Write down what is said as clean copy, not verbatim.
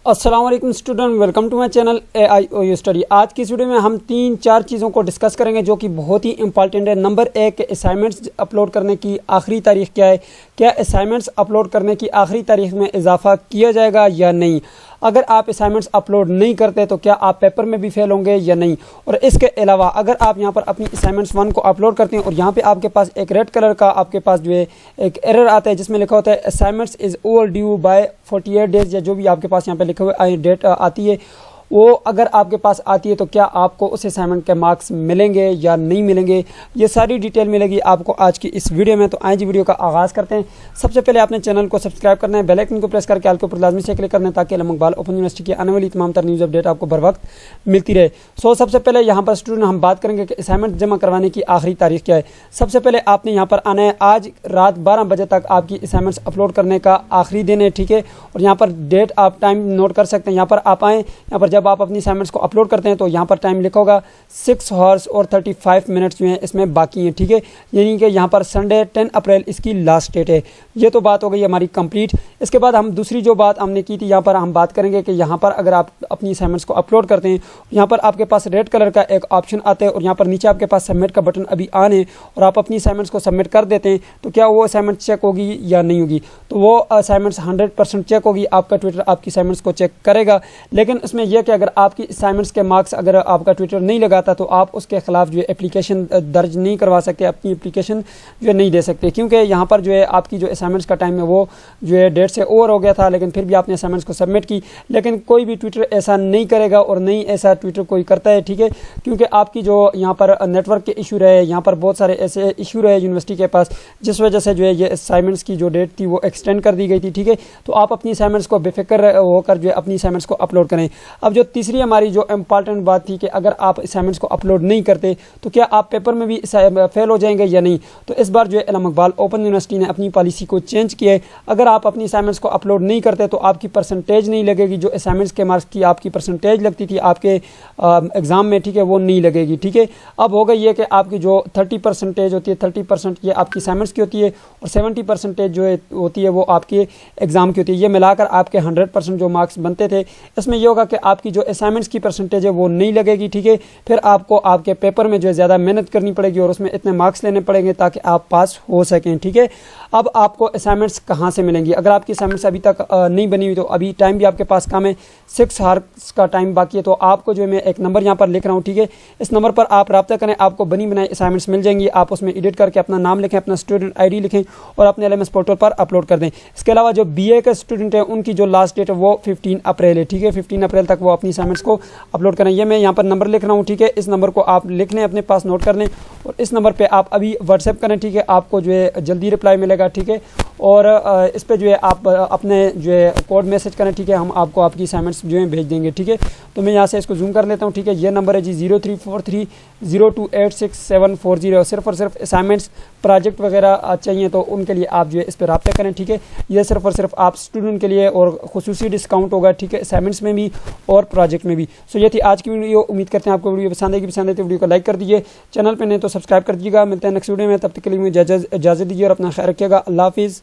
अस्सलाम वालेकुम student, welcome to my channel AIOU study. आज की इस वीडियो में हम 3-4 चीज़ों को डिस्कस करेंगे जो कि बहुत ही इंपॉर्टेंट है। नंबर 1, असाइनमेंट्स अपलोड करने की आखिरी तारीख क्या है। क्या असाइनमेंट्स अपलोड करने की आखिरी तारीख में इजाफा किया जाएगा या नहीं। अगर आप असाइनमेंट्स अपलोड नहीं करते तो क्या आप पेपर में भी फेल होंगे या नहीं। और इसके अलावा अगर आप यहाँ पर अपनी असाइनमेंट्स 1 को अपलोड करते हैं और यहाँ पे आपके पास एक रेड कलर का आपके पास जो है एक एरर आता है जिसमें लिखा होता है assignments is overdue by 48 days, या जो भी आपके पास यहाँ पे लिखे हुए डेट आती है, वो अगर आपके पास आती है तो क्या आपको उस असाइनमेंट के मार्क्स मिलेंगे या नहीं मिलेंगे। ये सारी डिटेल मिलेगी आपको आज की इस वीडियो में। तो आइए जी वीडियो का आगाज़ करते हैं। सबसे पहले आपने चैनल को सब्सक्राइब करना है, बेल आइकन को प्रेस करके आल के ऊपर लाजमी से क्लिक करना है ताकि इकबाल ओपन यूनिवर्सिटी की आने वाली तमाम तर न्यूज़ अपडेट आपको बर वक्त मिलती रहे। सबसे पहले यहाँ पर स्टूडेंट हम बात करेंगे कि असाइनमेंट जमा करवाने की आखिरी तारीख क्या है। सबसे पहले आपने यहाँ पर आना है, आज रात 12 बजे तक आपकी असाइनमेंट्स अपलोड करने का आखिरी दिन है, ठीक है। और यहाँ पर डेट आप टाइम नोट कर सकते हैं। यहाँ पर आप आएँ, यहाँ पर जब आप अपनी असाइनमेंट्स को अपलोड करते हैं तो यहाँ पर टाइम लिखा होगा 6 आवर्स और 35 मिनट्स जो हैं इसमें बाकी हैं, ठीक है। यानी कि यहाँ पर संडे 10 अप्रैल इसकी लास्ट डेट है। ये तो बात हो गई हमारी कंप्लीट। इसके बाद हम दूसरी जो बात हमने की थी, यहाँ पर हम बात करेंगे कि यहाँ पर अगर आप अपनी असाइनमेंट्स को अपलोड करते हैं, यहाँ पर आपके पास रेड कलर का एक ऑप्शन आता है और यहाँ पर नीचे आपके पास सबमिट का बटन अभी ऑन है और आप अपनी असाइनमेंट्स को सबमिट कर देते हैं, तो क्या वो असाइनमेंट चेक होगी या नहीं होगी। तो वो असाइनमेंट्स 100% चेक होगी। आपका ट्विटर आपकी असाइनमेंट्स को चेक करेगा। लेकिन इसमें यह कि अगर आपकी असाइनमेंट्स के मार्क्स अगर आपका ट्विटर नहीं लगाता तो आप उसके खिलाफ जो है एप्लीकेशन दर्ज नहीं करवा सकते, अपनी एप्लीकेशन जो है नहीं दे सकते, क्योंकि यहाँ पर जो है आपकी जो असाइनमेंट्स का टाइम है वो जो है डेट से ओवर हो गया था, लेकिन फिर भी आपने असाइनमेंट्स को सबमिट की। लेकिन कोई भी ट्विटर ऐसा नहीं करेगा और नहीं ऐसा ट्विटर कोई करता है, ठीक है, क्योंकि आपकी जो यहाँ पर नेटवर्क के इशू रहे, यहाँ पर बहुत सारे ऐसे इशू रहे यूनिवर्सिटी के पास जिस वजह से जो है ये असाइनमेंट्स की जो डेट थी वो एक्सटेंड कर दी गई थी, ठीक है। तो आप अपनी असाइनमेंट्स को बेफिक्र होकर जो है अपनी असाइनमेंट्स को अपलोड करें। अब जो तीसरी हमारी जो इंपॉर्टेंट बात थी कि अगर आप असाइनमेंट्स को अपलोड नहीं करते तो क्या आप पेपर में भी फेल हो जाएंगे या नहीं। तो इस बार जो है इकबाल ओपन यूनिवर्सिटी ने अपनी पॉलिसी को चेंज किया है। अगर आप अपनी असाइनमेंट्स को अपलोड नहीं करते तो आपकी परसेंटेज नहीं लगेगी, जो असाइनमेंट्स के मार्क्स की आपकी परसेंटेज लगती थी आपके एग्जाम में, ठीक है, वो नहीं लगेगी, ठीक है। अब हो गई है कि आपकी जो 30% होती है, 30% ये आपकी असाइनमेंट्स की होती है और 70% जो होती है वो आपके एग्जाम की होती है। ये मिलाकर आपके 100% जो मार्क्स बनते थे, इसमें यह होगा कि आपकी जो असाइनमेंट्स की परसेंटेज है वो नहीं लगेगी, ठीक है। फिर आपको आपके पेपर में जो है ज़्यादा मेहनत करनी पड़ेगी और उसमें इतने मार्क्स लेने पड़ेंगे ताकि आप पास हो सकें, ठीक है। अब आपको असाइनमेंट्स कहाँ से मिलेंगी। अगर आपकी असाइनमेंट्स अभी तक नहीं बनी हुई तो अभी टाइम भी आपके पास कम है, 6 आवर्स का टाइम बाकी है। तो आपको जो है मैं एक नंबर यहाँ पर लिख रहा हूँ, ठीक है, इस नंबर पर आप रब्ता करें, आपको बनी बनाई असाइनमेंट्स मिल जाएंगी। आप उसमें एडिट करके अपना नाम लिखें, अपना स्टूडेंट ID लिखें और अपने LMS पोर्टल पर अपलोड कर दें। इसके अलावा जो BA के स्टूडेंट हैं उनकी जो लास्ट डेट है वो 15 अप्रैल है, ठीक है। 15 अप्रैल तक वो अपनी असाइनमेंट्स को अपलोड करें। ये मैं यहाँ पर नंबर लिख रहा हूँ, ठीक है। इस नंबर को आप लिख लें, अपने पास नोट कर लें और इस नंबर पे आप अभी व्हाट्सएप करें, ठीक है। आपको जो है जल्दी रिप्लाई मिलेगा, ठीक है। और इस पे जो है आप अपने जो है कोड मैसेज करें, ठीक है। हम आपको आपकी असाइनमेंट्स जो है भेज देंगे, ठीक है। तो मैं यहाँ से इसको जूम कर लेता हूँ, ठीक है। ये नंबर है जी 034302864740। सिर्फ और सिर्फ असाइनमेंट्स प्रोजेक्ट वगैरह चाहिए तो उनके लिए आप जो है इस पर रब्ता करें, ठीक है। ये सिर्फ और सिर्फ आप स्टूडेंट के लिए और खुसूसी डिस्काउंट होगा, ठीक है, असाइनमेंट्स में भी और प्रोजेक्ट में भी। सो ये थी आज की वीडियो। उम्मीद करते हैं आपको वीडियो पसंद आएगी। पसंद है तो वीडियो को लाइक कर दीजिए, चैनल पर नहीं तो सब्सक्राइब कर दीजिएगा। मिलते हैं नेक्स्ट वीडियो में, तब तक के लिए मुझे इजाज़त दीजिए और अपना ख्याल रखिएगा। अल्लाह हाफिज़।